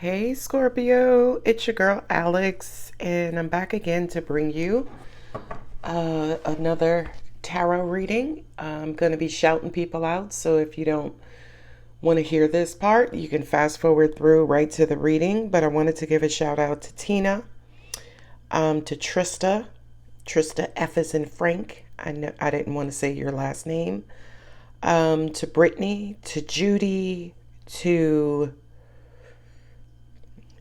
Hey Scorpio, it's your girl Alex, and I'm back again to bring you another tarot reading. I'm going to be shouting people out, so if you don't want to hear this part, you can fast forward through right to the reading. But I wanted to give a shout out to Tina, to Trista F as in Frank. I didn't want to say your last name. To Brittany, to Judy, to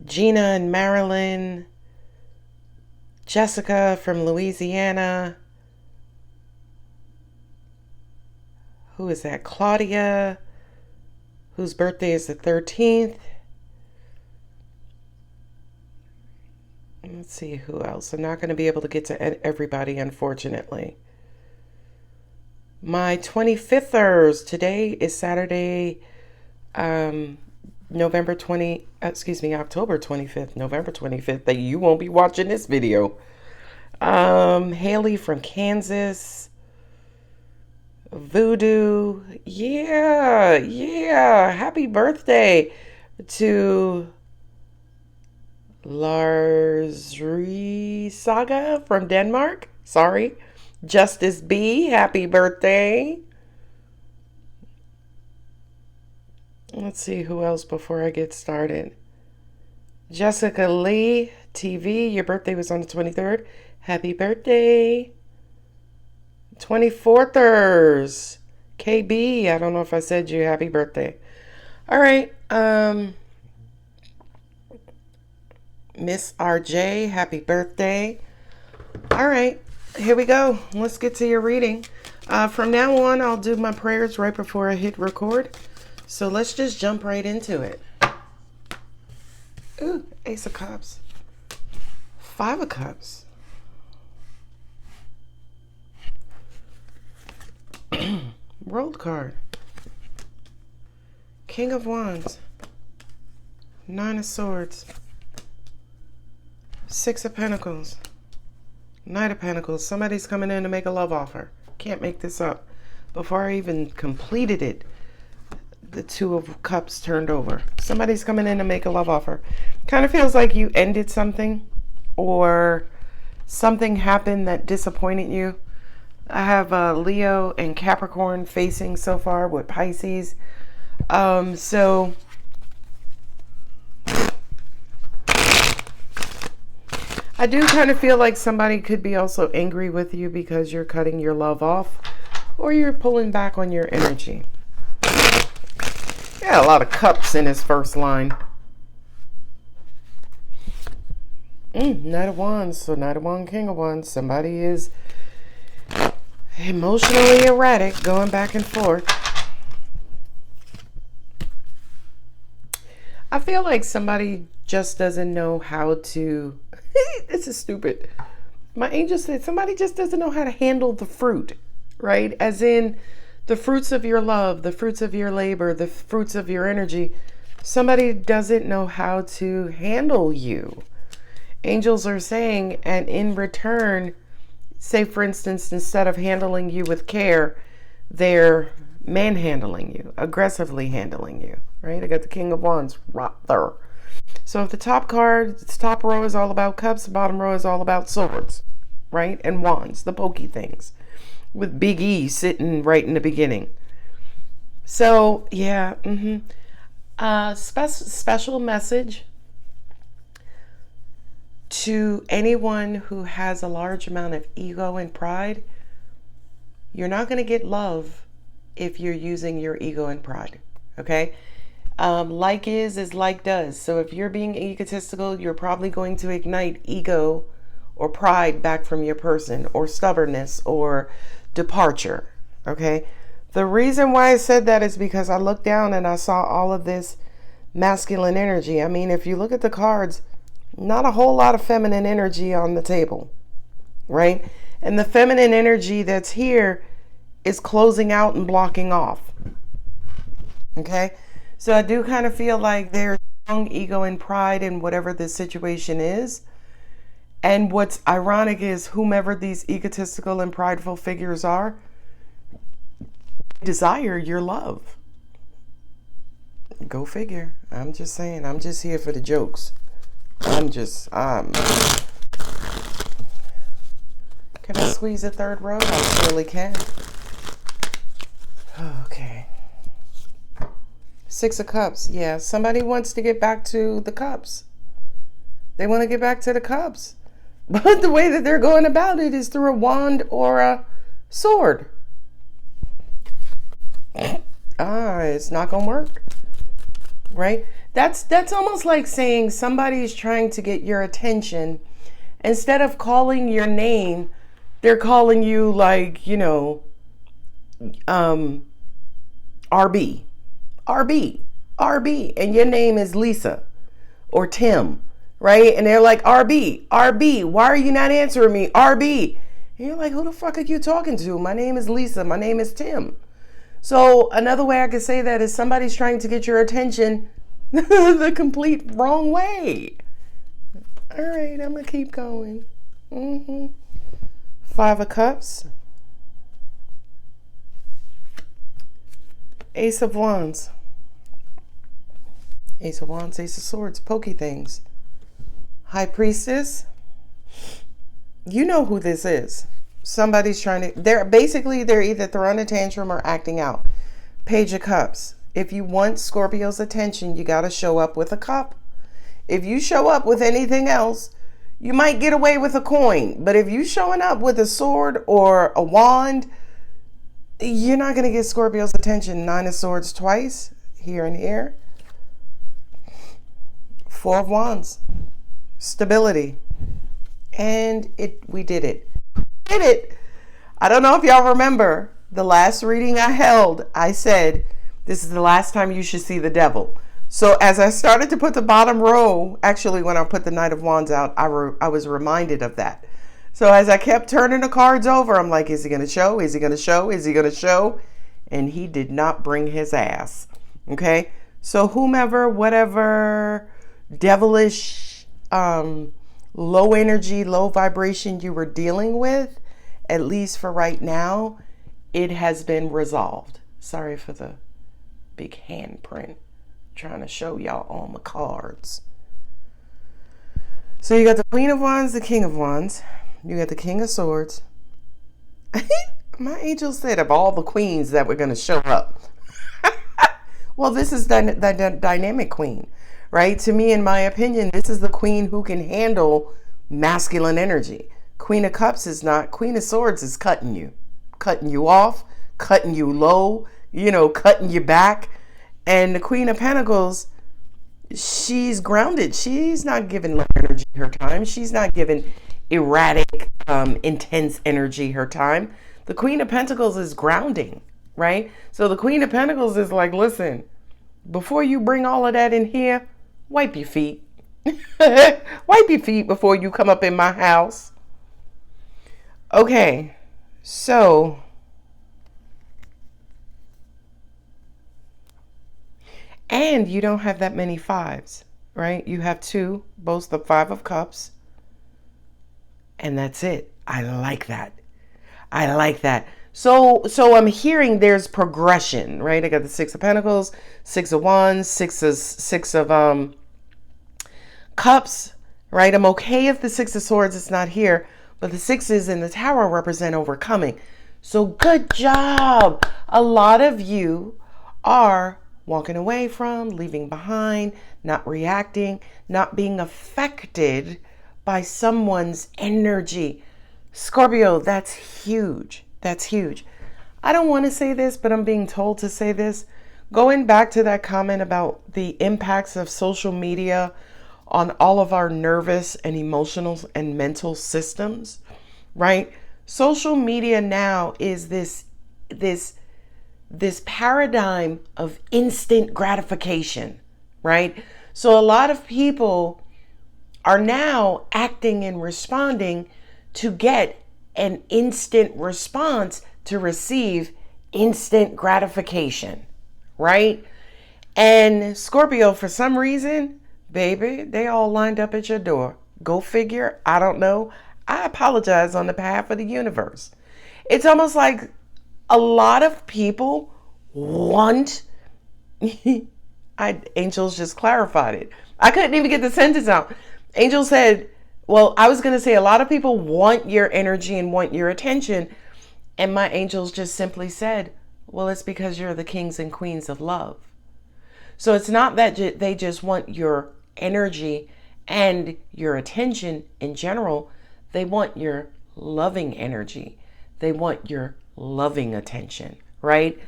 Gina and Marilyn, Jessica from Louisiana. Who is that? Claudia, whose birthday is the 13th. Let's see who else. I'm not going to be able to get to everybody, unfortunately. My 25thers. Today is Saturday, October 25th, November 25th, that you won't be watching this video. Haley from Kansas. Voodoo. Yeah. Happy birthday to Lars Saga from Denmark. Sorry. Justice B. Happy birthday. Let's see who else before I get started. Jessica Lee TV, your birthday was on the 23rd. Happy birthday. 24thers. KB, I don't know if I said you happy birthday. All right. Miss RJ, happy birthday. All right. Here we go. Let's get to your reading. From now on, I'll do my prayers right before I hit record. So let's just jump right into it. Ooh, Ace of Cups. Five of Cups. World card. King of Wands. Nine of Swords. Six of Pentacles. Knight of Pentacles. Somebody's coming in to make a love offer. Can't make this up. Before I even completed it, the Two of Cups turned over. Somebody's coming in to make a love offer. Kind of feels like you ended something, or something happened that disappointed you. I have Leo and Capricorn facing so far with Pisces. So I do kind of feel like somebody could be also angry with you because you're cutting your love off, or you're pulling back on your energy. Yeah, a lot of cups in his first line. Knight of Wands. So Knight of Wands, King of Wands. Somebody is emotionally erratic, going back and forth. I feel like somebody just doesn't know how to... This is stupid. My angel said somebody just doesn't know how to handle the fruit, right? As in the fruits of your love, the fruits of your labor, the fruits of your energy. Somebody doesn't know how to handle you. Angels are saying, and in return, say for instance, instead of handling you with care, they're manhandling you, aggressively handling you, right? I got the King of Wands right there. So if the top card, the top row is all about cups, the bottom row is all about swords, right? And wands, the pokey things, with Big E sitting right in the beginning. So yeah, special message to anyone who has a large amount of ego and pride. You're not going to get love if you're using your ego and pride, okay? Like is like does. So if you're being egotistical, you're probably going to ignite ego or pride back from your person, or stubbornness or departure, okay? The reason why I said that is because I looked down and I saw all of this masculine energy. I mean, if you look at the cards, not a whole lot of feminine energy on the table, right? And the feminine energy that's here is closing out and blocking off, okay? So I do kind of feel like there's strong ego and pride in whatever the situation is. And what's ironic is whomever these egotistical and prideful figures are, desire your love. Go figure. I'm just saying, I'm just here for the jokes. Can I squeeze a third row? I surely can. Okay. Six of Cups. Yeah, somebody wants to get back to the cups. They want to get back to the cups. But the way that they're going about it is through a wand or a sword. It's not going to work. Right? That's almost like saying somebody's trying to get your attention. Instead of calling your name, they're calling you like, RB. RB. And your name is Lisa or Tim, right? And they're like, RB, why are you not answering me? RB. And you're like, who the fuck are you talking to? My name is Lisa. My name is Tim. So another way I could say that is somebody's trying to get your attention the complete wrong way. All right, I'm going to keep going. Five of Cups. Ace of Wands. Ace of Wands, Ace of Swords, pokey things. High Priestess. You know who this is. Somebody's trying to, they're either throwing a tantrum or acting out. Page of Cups. If you want Scorpio's attention, you got to show up with a cup. If you show up with anything else, you might get away with a coin. But if you showing up with a sword or a wand, you're not going to get Scorpio's attention. Nine of Swords twice, here and here. Four of Wands. Stability. And we did it. Did it. I don't know if y'all remember the last reading I held. I said, this is the last time you should see the devil. So as I started to put the bottom row, actually when I put the Knight of Wands out, I was reminded of that. So as I kept turning the cards over, I'm like, is he going to show? Is he going to show? Is he going to show? And he did not bring his ass. Okay. So whomever, whatever devilish, low energy, low vibration you were dealing with, at least for right now, it has been resolved. Sorry for the big handprint. Trying to show y'all all my cards. So you got the Queen of Wands, the King of Wands. You got the King of Swords. My angel said of all the queens that were going to show up. Well, this is the dynamic queen, right? To me, in my opinion, this is the queen who can handle masculine energy. Queen of Cups is not. Queen of Swords is cutting you off, cutting you low, cutting you back. And the Queen of Pentacles, she's grounded. She's not giving low energy her time. She's not giving erratic, intense energy her time. The Queen of Pentacles is grounding, right? So the Queen of Pentacles is like, listen, before you bring all of that in here, wipe your feet. Wipe your feet before you come up in my house. Okay, so and you don't have that many fives, right? You have two, both the Five of Cups, and that's it. I like that. So I'm hearing there's progression, right? I got the Six of Pentacles, Six of Wands, six of Cups, right? I'm okay if the Six of Swords is not here, but the sixes in the Tower represent overcoming. So good job. A lot of you are walking away from, leaving behind, not reacting, not being affected by someone's energy. Scorpio, that's huge. That's huge. I don't want to say this, but I'm being told to say this. Going back to that comment about the impacts of social media on all of our nervous and emotional and mental systems, right? Social media now is this paradigm of instant gratification, right? So a lot of people are now acting and responding to get an instant response to receive instant gratification, right? And Scorpio, for some reason, baby, they all lined up at your door. Go figure. I don't know. I apologize on the behalf of the universe. It's almost like a lot of people want Angels just clarified it. I couldn't even get the sentence out. Angel said, well, I was going to say a lot of people want your energy and want your attention. And my angels just simply said, well, it's because you're the kings and queens of love. So it's not that they just want your energy and your attention in general. They want your loving energy. They want your loving attention, right?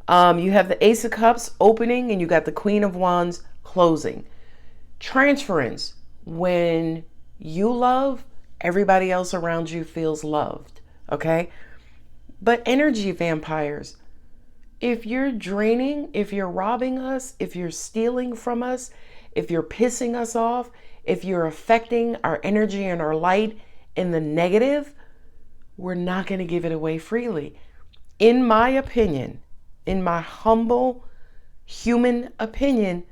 You have the Ace of Cups opening and you got the Queen of Wands closing. Transference. When you love, everybody else around you feels loved, okay? But energy vampires, if you're draining, if you're robbing us, if you're stealing from us, if you're pissing us off, if you're affecting our energy and our light in the negative, we're not going to give it away freely. In my opinion, in my humble human opinion,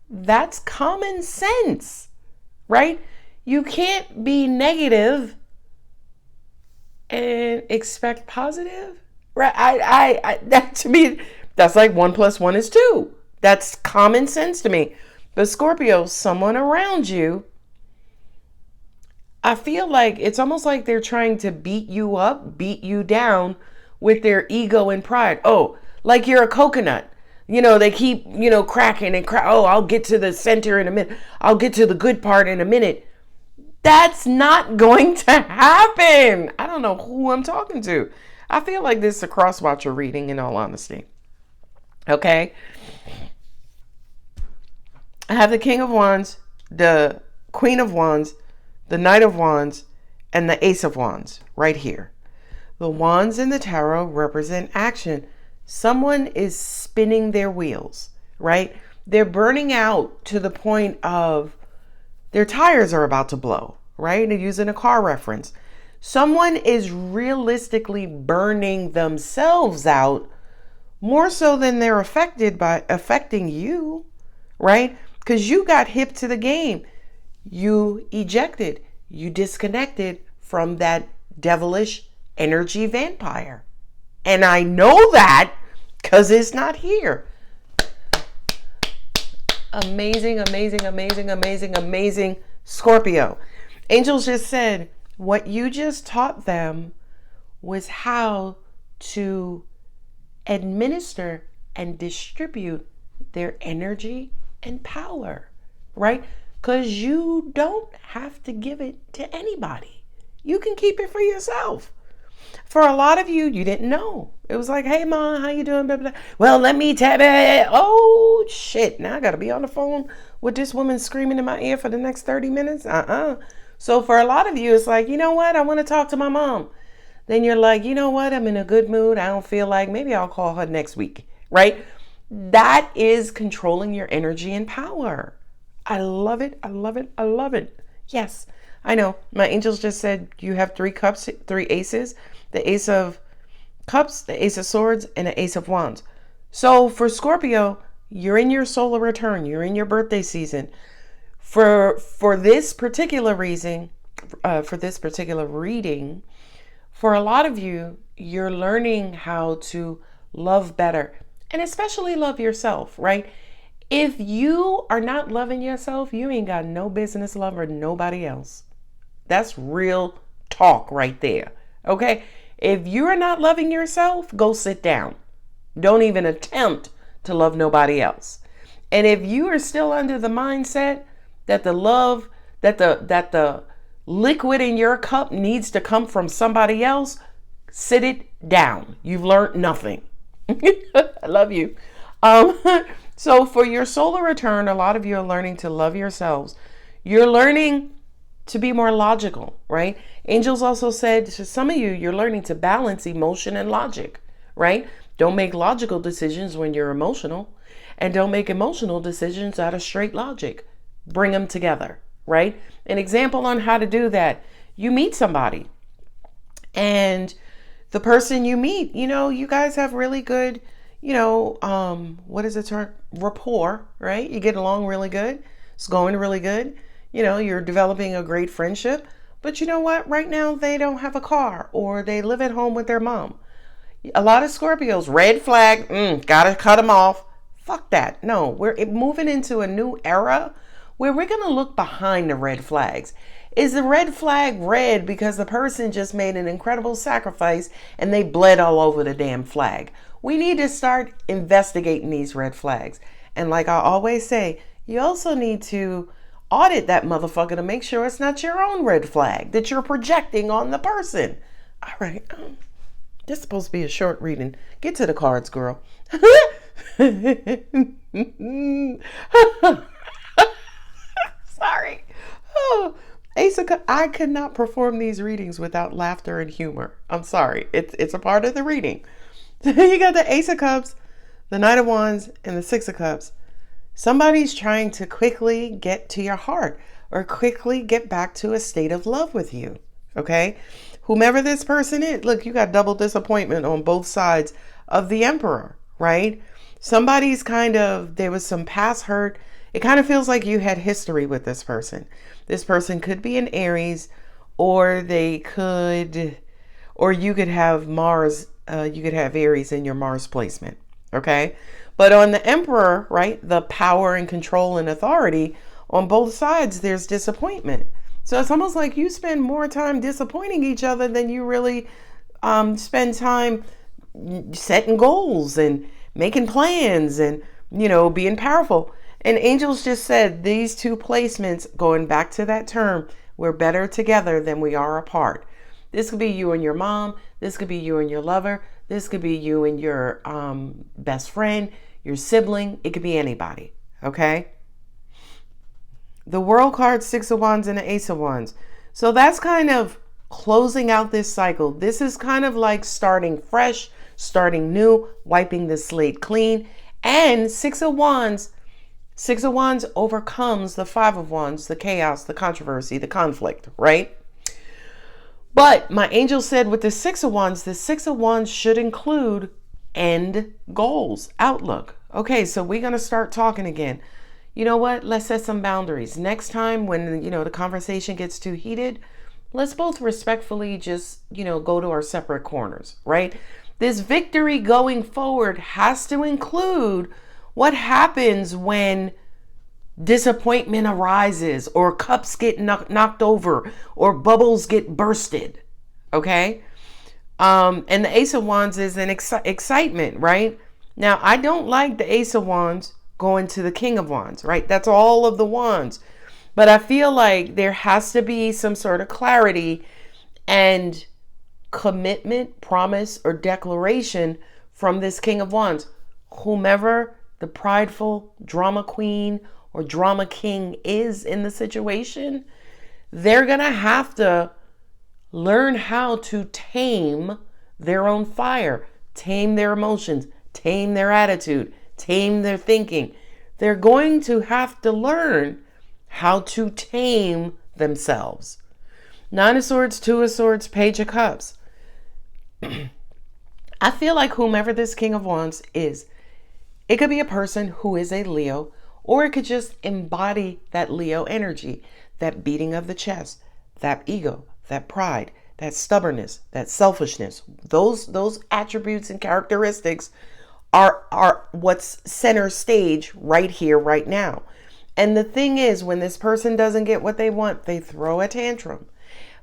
that's common sense, right? You can't be negative and expect positive, right? I that to me, that's like 1 + 1 is 2. That's common sense to me. But Scorpio, someone around you, I feel like it's almost like they're trying to beat you up, beat you down with their ego and pride. Oh, like you're a coconut. They keep, cracking and crack. Oh, I'll get to the center in a minute. I'll get to the good part in a minute. That's not going to happen. I don't know who I'm talking to. I feel like this is a cross-watcher reading, in all honesty. Okay? I have the King of Wands, the Queen of Wands, the Knight of Wands, and the Ace of Wands right here. The wands in the tarot represent action. Someone is spinning their wheels, right? They're burning out to the point of their tires are about to blow, right? They're using a car reference. Someone is realistically burning themselves out more so than they're affecting you, right? Because you got hip to the game. You ejected. You disconnected from that devilish energy vampire. And I know that because it's not here. Amazing, amazing, amazing, amazing, amazing Scorpio. Angels just said what you just taught them was how to administer and distribute their energy and power, right? Because you don't have to give it to anybody. You can keep it for yourself. For a lot of you, you didn't know. It was like, hey, Mom, how you doing? Blah, blah, blah. Well, let me tap it. Oh, shit. Now I got to be on the phone with this woman screaming in my ear for the next 30 minutes. So for a lot of you, it's like, you know what? I want to talk to my mom. Then you're like, you know what? I'm in a good mood. I don't feel like maybe I'll call her next week, right? That is controlling your energy and power. I love it. I love it. I love it. Yes, I know. My angels just said you have 3 cups, 3 aces. The Ace of Cups, the Ace of Swords, and the Ace of Wands. So for Scorpio, you're in your solar return. You're in your birthday season. For this particular reason, for this particular reading, for a lot of you, you're learning how to love better and especially love yourself, right? If you are not loving yourself, you ain't got no business loving nobody else. That's real talk right there. Okay? If you're not loving yourself, go sit down. Don't even attempt to love nobody else. And if you are still under the mindset that the love, that the liquid in your cup needs to come from somebody else, sit it down. You've learned nothing. I love you. So for your solar return, a lot of you are learning to love yourselves. You're learning to be more logical, right? Angels also said to some of you, you're learning to balance emotion and logic, right? Don't make logical decisions when you're emotional, and don't make emotional decisions out of straight logic. Bring them together, right? An example on how to do that. You meet somebody, and the person you meet, you guys have really good, what is the term? Rapport, right? You get along really good. It's going really good. You're developing a great friendship, but you know what? Right now they don't have a car or they live at home with their mom. A lot of Scorpios, red flag, gotta cut them off. Fuck that. No, we're moving into a new era where we're going to look behind the red flags. Is the red flag red because the person just made an incredible sacrifice and they bled all over the damn flag? We need to start investigating these red flags. And like I always say, you also need to audit that motherfucker to make sure it's not your own red flag that you're projecting on the person. All right. This is supposed to be a short reading. Get to the cards, girl. Sorry. Oh, Ace of Cups. I could not perform these readings without laughter and humor. I'm sorry. It's a part of the reading. You got the Ace of Cups, the Knight of Wands, and the Six of Cups. Somebody's trying to quickly get to your heart or quickly get back to a state of love with you. Okay? Whomever this person is, look, you got double disappointment on both sides of the Emperor, right? Somebody's there was some past hurt. It kind of feels like you had history with this person. This person could be an Aries, or you could have Mars, you could have Aries in your Mars placement, okay? But on the Emperor, right, the power and control and authority, on both sides, there's disappointment. So it's almost like you spend more time disappointing each other than you really spend time setting goals and making plans and, being powerful. And angels just said these two placements, going back to that term, we're better together than we are apart. This could be you and your mom. This could be you and your lover. This could be you and your best friend, your sibling. It could be anybody. Okay? The World card, Six of Wands, and the Ace of Wands. So that's kind of closing out this cycle. This is kind of like starting fresh, starting new, wiping the slate clean. And Six of Wands overcomes the Five of Wands, the chaos, the controversy, the conflict, right? But my angel said with the Six of Wands should include end goals, outlook. Okay, so we're going to start talking again. You know what? Let's set some boundaries. Next time when, the conversation gets too heated, let's both respectfully just, go to our separate corners, right? This victory going forward has to include what happens when disappointment arises or cups get knocked over or bubbles get bursted, okay? And the Ace of Wands is an excitement, right? Now, I don't like the Ace of Wands going to the King of Wands, right? That's all of the wands. But I feel like there has to be some sort of clarity and commitment, promise, or declaration from this King of Wands. Whomever the prideful drama queen or drama king is in the situation, they're going to have to learn how to tame their own fire, tame their emotions, tame their attitude, tame their thinking. They're going to have to learn how to tame themselves. Nine of Swords, Two of Swords, Page of Cups. I feel like whomever this King of Wands is, it could be a person who is a Leo, or it could just embody that Leo energy, that beating of the chest, that ego, that pride, that stubbornness, that selfishness. Those attributes and characteristics are what's center stage right here, right now. And the thing is, when this person doesn't get what they want, they throw a tantrum.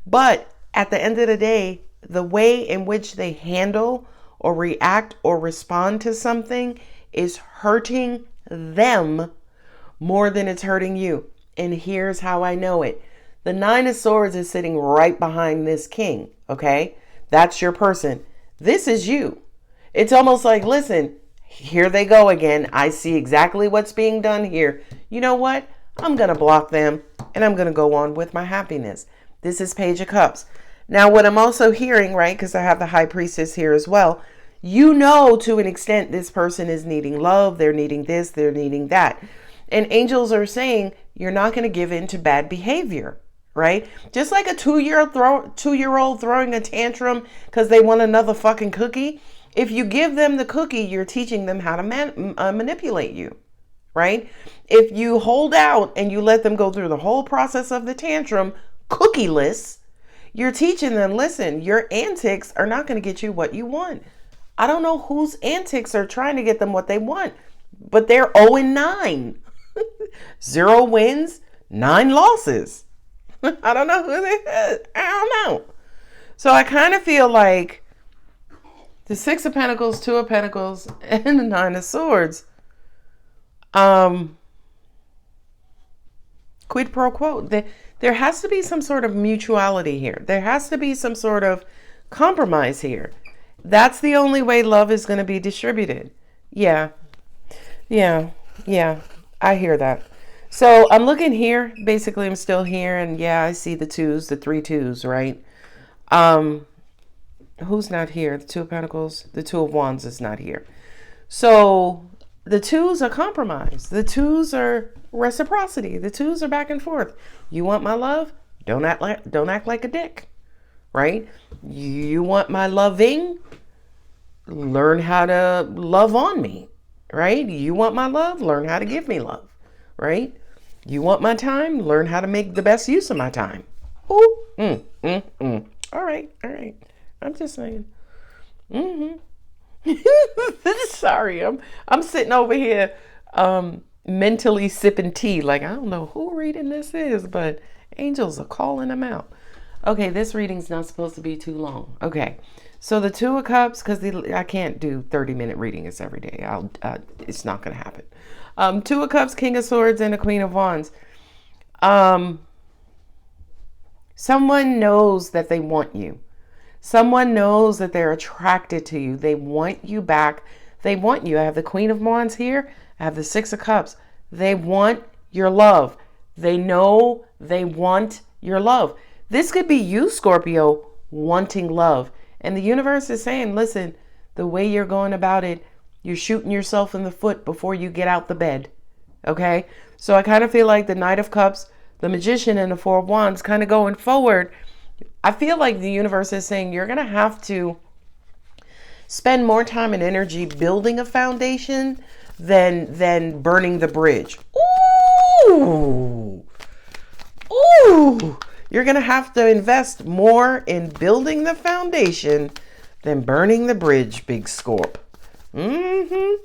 But at the end of the day, the way in which they handle or react or respond to something is hurting them more than it's hurting you. And here's how I know it. The Nine of Swords is sitting right behind this king, okay? That's your person. This is you. It's almost like, listen, here they go again. I see exactly what's being done here. You know what? I'm going to block them and I'm going to go on with my happiness. This is Page of Cups. Now, what I'm also hearing, right, because I have the High Priestess here as well, to an extent, this person is needing love. They're needing this. They're needing that. And angels are saying you're not going to give in to bad behavior, right? Just like a two-year-old throwing a tantrum because they want another fucking cookie. If you give them the cookie, you're teaching them how to manipulate you, right? If you hold out and you let them go through the whole process of the tantrum, cookieless, you're teaching them, listen, your antics are not going to get you what you want. I don't know whose antics are trying to get them what they want, but they're 0-9. 0 wins, 9 losses. I don't know who they is. I don't know. So I kind of feel like the 6 of Pentacles, 2 of Pentacles, and the 9 of Swords. Quid pro quo. There has to be some sort of mutuality here. There has to be some sort of compromise here. That's the only way love is going to be distributed. Yeah. I hear that. So I'm looking here. Basically, I'm still here. And yeah, I see the 2s, the 3 2s, right? Who's not here? The 2 of Pentacles, the 2 of Wands is not here. So the 2s are compromise. The 2s are reciprocity. The 2s are back and forth. You want my love? Don't act like a dick, right? You want my loving? Learn how to love on me, right? You want my love? Learn how to give me love, right? You want my time? Learn how to make the best use of my time. Ooh, All right. I'm just saying. Sorry, I'm sitting over here mentally sipping tea. Like, I don't know who reading this is, but angels are calling them out. Okay, this reading's not supposed to be too long. Okay, so the 2 of Cups, because I can't do 30-minute readings every day. It's not going to happen. 2 of Cups, King of Swords, and the Queen of Wands. Someone knows that they want you. Someone knows that they're attracted to you. They want you back. They want you. I have the Queen of Wands here. I have the 6 of Cups. They want your love. They know they want your love. This could be you, Scorpio, wanting love. And the universe is saying, listen, the way you're going about it, you're shooting yourself in the foot before you get out the bed. Okay? So I kind of feel like the Knight of Cups, the Magician, and the 4 of Wands kind of going forward. I feel like the universe is saying you're going to have to spend more time and energy building a foundation than burning the bridge. Ooh. You're going to have to invest more in building the foundation than burning the bridge, big Scorp. Who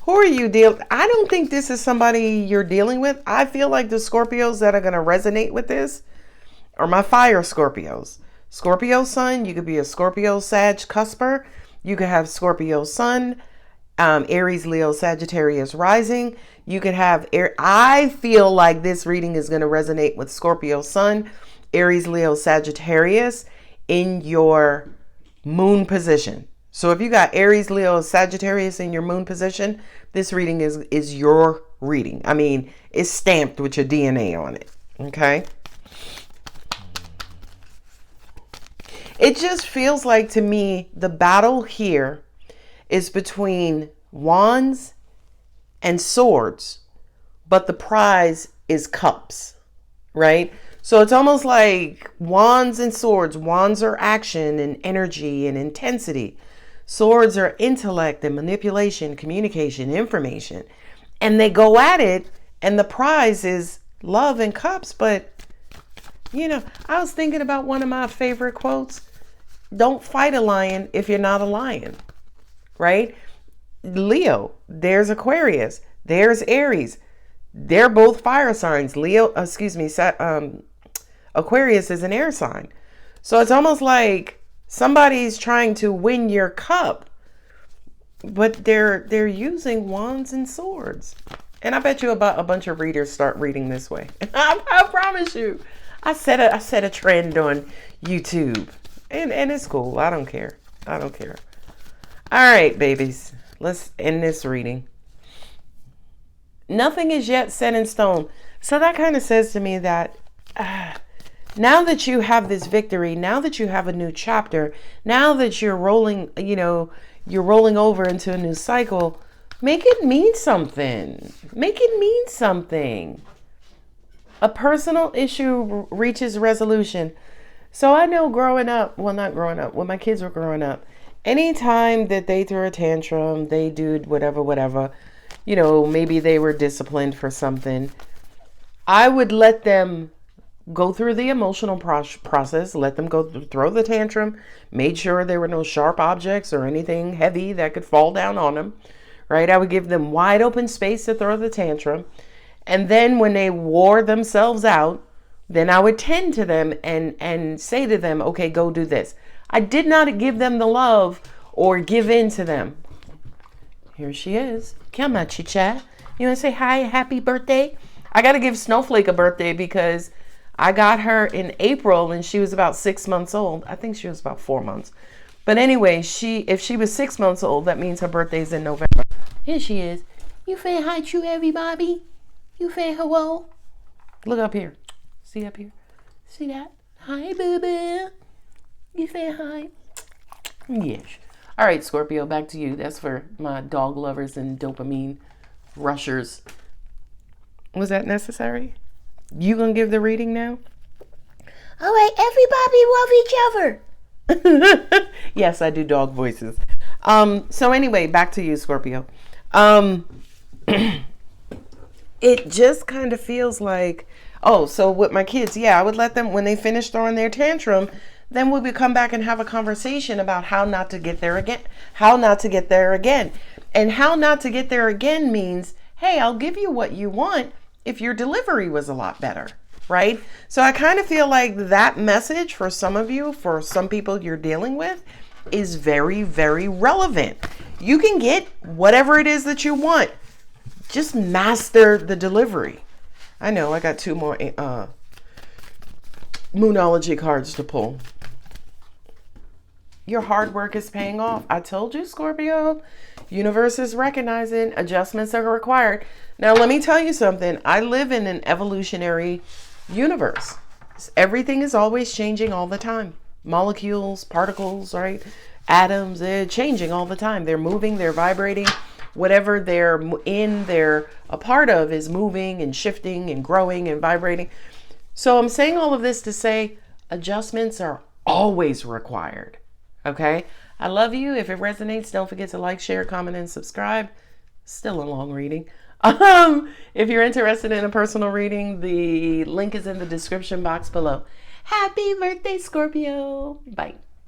are you I don't think this is somebody you're dealing with. I feel like the Scorpios that are going to resonate with this are my fire Scorpios. Scorpio Sun, you could be a Scorpio Sag Cusper. You could have Scorpio Sun, Aries, Leo, Sagittarius rising. You could have I feel like this reading is going to resonate with Scorpio Sun, Aries, Leo, Sagittarius in your moon position. So if you got Aries, Leo, Sagittarius in your moon position, this reading is your reading. I mean, it's stamped with your DNA on it. Okay? It just feels like to me the battle here is between Wands and Swords, but the prize is Cups, right? So it's almost like Wands and Swords. Wands are action and energy and intensity. Swords are intellect and manipulation, communication, information. And they go at it, and the prize is love and Cups. But, you know, I was thinking about one of my favorite quotes. Don't fight a lion if you're not a lion, right? Leo, there's Aquarius, there's Aries. They're both fire signs. Aquarius is an air sign. So it's almost like somebody's trying to win your cup, but they're using Wands and Swords. And I bet you about a bunch of readers start reading this way. I promise you. I set a trend on YouTube. And it's cool. I don't care. All right, babies. Let's end this reading. Nothing is yet set in stone. So that kind of says to me that now that you have this victory, now that you have a new chapter, now that you're rolling over into a new cycle, make it mean something. Make it mean something. A personal issue reaches resolution. So I know when my kids were growing up, anytime that they threw a tantrum, they did whatever, maybe they were disciplined for something, I would let them go through the emotional process, let them go throw the tantrum, made sure there were no sharp objects or anything heavy that could fall down on them, right? I would give them wide open space to throw the tantrum. And then when they wore themselves out, then I would tend to them and say to them, okay, go do this. I did not give them the love or give in to them. Here she is. Come on, chicha. You want to say hi, happy birthday? I got to give Snowflake a birthday because I got her in April and she was about 6 months old. I think she was about 4 months. But anyway, if she was 6 months old, that means her birthday's in November. Here she is. You say hi to everybody? You say hello? Look up here. See up here? See that? Hi, baby. You say hi? Yes. All right, Scorpio, back to you. That's for my dog lovers and dopamine rushers. Was that necessary? You gonna give the reading now? All right, everybody love each other. Yes, I do dog voices. So anyway, back to you, Scorpio. It just kind of feels like, so with my kids, yeah, I would let them, when they finish throwing their tantrum, then we would come back and have a conversation about how not to get there again. How not to get there again. And how not to get there again means, hey, I'll give you what you want if your delivery was a lot better, right? So I kind of feel like that message for some of you, for some people you're dealing with, is very, very relevant. You can get whatever it is that you want. Just master the delivery. I know I got 2 more Moonology cards to pull. Your hard work is paying off. I told you, Scorpio. Universe is recognizing adjustments are required. Now, let me tell you something. I live in an evolutionary universe. Everything is always changing all the time. Molecules, particles, right? Atoms, they're changing all the time. They're moving, they're vibrating. Whatever they're a part of is moving and shifting and growing and vibrating. So I'm saying all of this to say adjustments are always required. Okay? I love you. If it resonates, don't forget to like, share, comment, and subscribe. Still a long reading. If you're interested in a personal reading, the link is in the description box below. Happy birthday, Scorpio. Bye.